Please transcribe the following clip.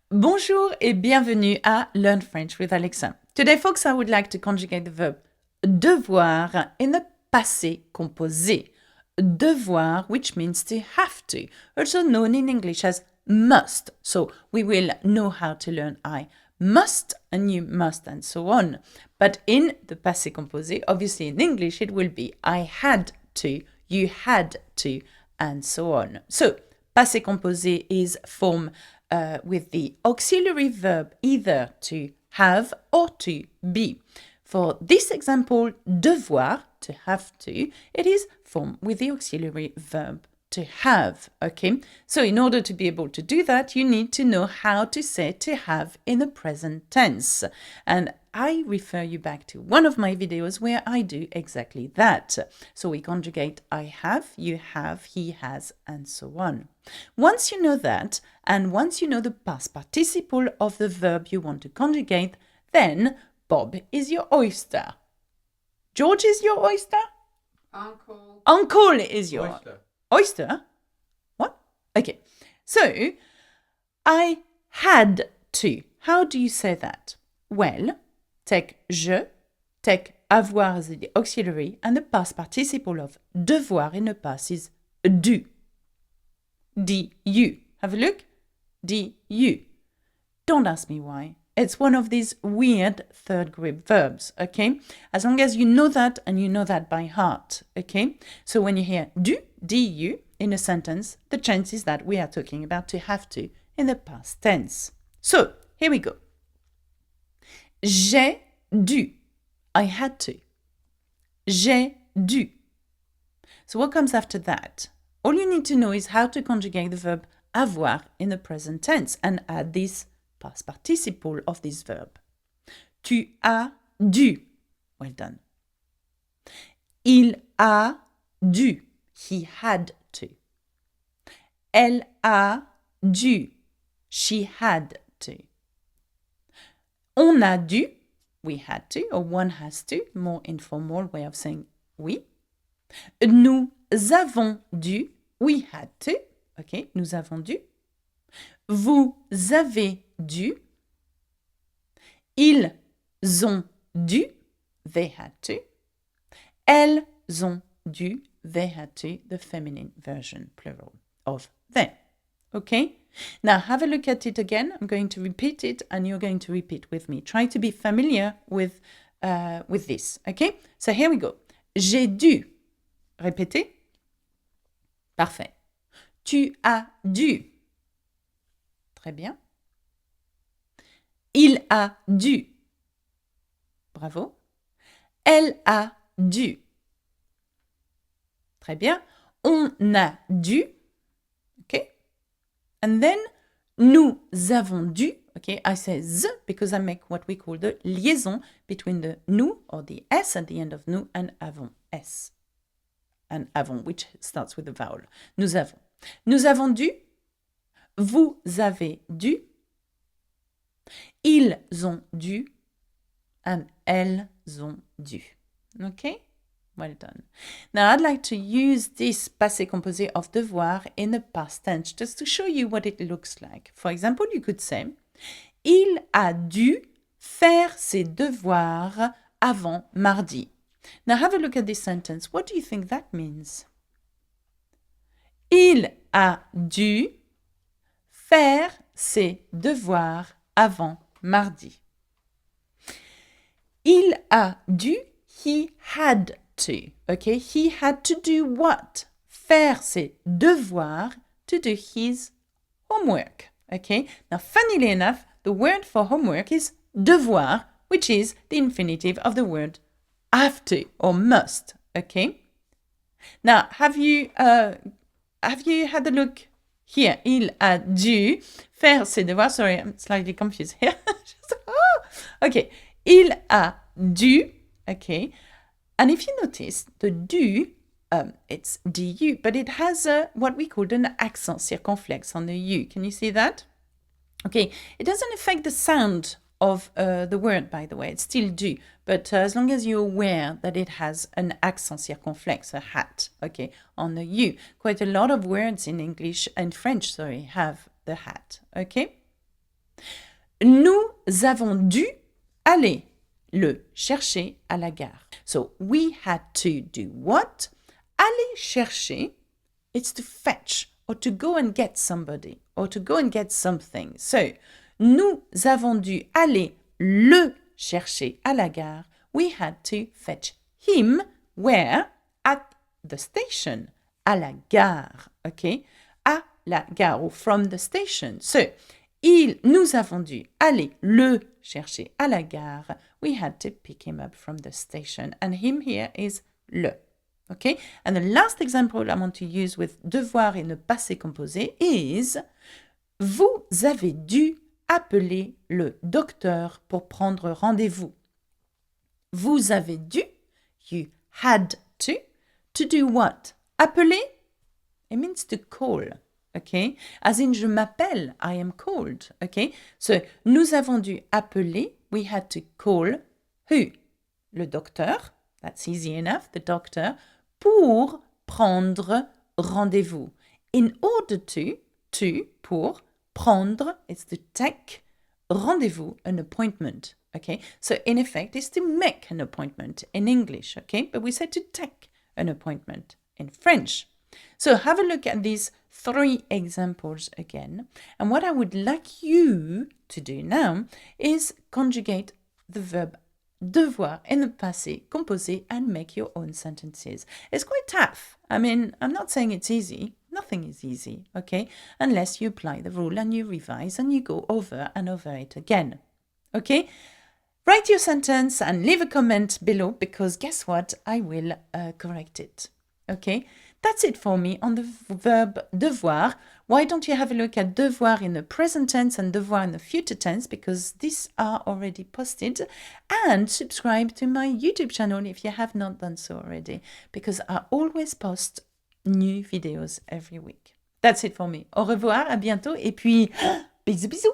Bonjour et bienvenue à Learn French with Alexa. Today, folks, I would like to conjugate the verb devoir in the passé composé. Devoir, which means to have to, also known in English as must. So we will know how to learn I must and you must and so on. But in the passé composé, obviously in English, it will be I had to, you had to, and so on. So passé composé is formed with the auxiliary verb either to have or to be. For this example, devoir, to have to, it is formed with the auxiliary verb to have, okay? So in order to be able to do that, you need to know how to say to have in the present tense. And I refer you back to one of my videos where I do exactly that. So we conjugate I have, you have, he has, and so on. Once you know that, and once you know the past participle of the verb you want to conjugate, then Bob is your oyster. George is your oyster? Uncle. Uncle is your Oyster. Oyster? What? Okay. So, I had to. How do you say that? Well, take je, take avoir as the auxiliary, and the past participle of devoir in the past is du. Du. Have a look. Du. Don't ask me why. It's one of these weird third group verbs, okay? As long as you know that and you know that by heart, okay? So when you hear du in a sentence, the chance is that we are talking about to have to in the past tense. So here we go. J'ai dû. I had to. J'ai dû. So what comes after that? All you need to know is how to conjugate the verb avoir in the present tense and add this past participle of this verb. Tu as dû. Well done. Il a dû. He had to. Elle a dû. She had to. On a dû. We had to, or one has to. More informal way of saying oui. Nous avons dû. We had to. Okay, nous avons dû. Vous avez dû. Ils ont dû. They had to. Elles ont dû. They had to. The feminine version, plural, of them. Okay? Now have a look at it again. I'm going to repeat it and you're going to repeat with me. Try to be familiar with this. Okay? So here we go. J'ai dû. Répétez. Parfait. Tu as dû. Très bien. Il a dû. Bravo. Elle a dû. Très bien. On a dû. Okay. And then, nous avons dû. Okay, I say z because I make what we call the liaison between the nous or the s at the end of nous and avons s. And avons, which starts with the vowel. Nous avons. Nous avons dû. Vous avez dû. Ils ont dû. And elles ont dû. Okay? Well done. Now I'd like to use this passé composé of devoir in the past tense just to show you what it looks like. For example, you could say, il a dû faire ses devoirs avant mardi. Now have a look at this sentence. What do you think that means? Il a dû faire ses devoirs avant mardi. Il a dû, he had to. Okay, he had to do what? Faire ses devoirs, to do his homework. Okay, now funnily enough, the word for homework is devoir, which is the infinitive of the word have to or must. Okay, now have you had a look here? Il a dû faire ses devoirs. Sorry, I'm slightly confused here. Okay, il a dû. Okay, and if you notice, the dû, it's du, but it has what we call an accent circonflexe on the u. Can you see that? Okay, it doesn't affect the sound of the word, by the way. It's still do, but as long as you're aware that it has an accent circonflexe, a hat, okay, on the U. Quite a lot of words in English and French, sorry, have the hat, okay? Nous avons dû aller le chercher à la gare. So we had to do what? Aller chercher, it's to fetch or to go and get somebody or to go and get something. So, nous avons dû aller le chercher à la gare. We had to fetch him where? At the station. À la gare, okay? À la gare or from the station. So, nous avons dû aller le chercher à la gare. We had to pick him up from the station. And him here is le. Okay? And the last example I want to use with devoir in the passé composé is vous avez dû appeler le docteur pour prendre rendez-vous. Vous avez dû, you had to do what? Appeler? It means to call. Okay? As in, je m'appelle, I am called. Okay? So, nous avons dû appeler, we had to call who? Le docteur, that's easy enough, the doctor, pour prendre rendez-vous. In order to, pour, prendre, it's to take, rendez-vous, an appointment. Okay? So, in effect, it's to make an appointment in English. Okay? But we said to take an appointment in French. So have a look at these 3 examples again. And what I would like you to do now is conjugate the verb devoir in the passé composé and make your own sentences. It's quite tough. I mean, I'm not saying it's easy. Nothing is easy, okay? Unless you apply the rule and you revise and you go over and over it again, okay? Write your sentence and leave a comment below because guess what? I will correct it, okay? That's it for me on the verb devoir. Why don't you have a look at devoir in the present tense and devoir in the future tense because these are already posted, and subscribe to my YouTube channel if you have not done so already because I always post new videos every week. That's it for me. Au revoir, à bientôt et puis bisous bisous.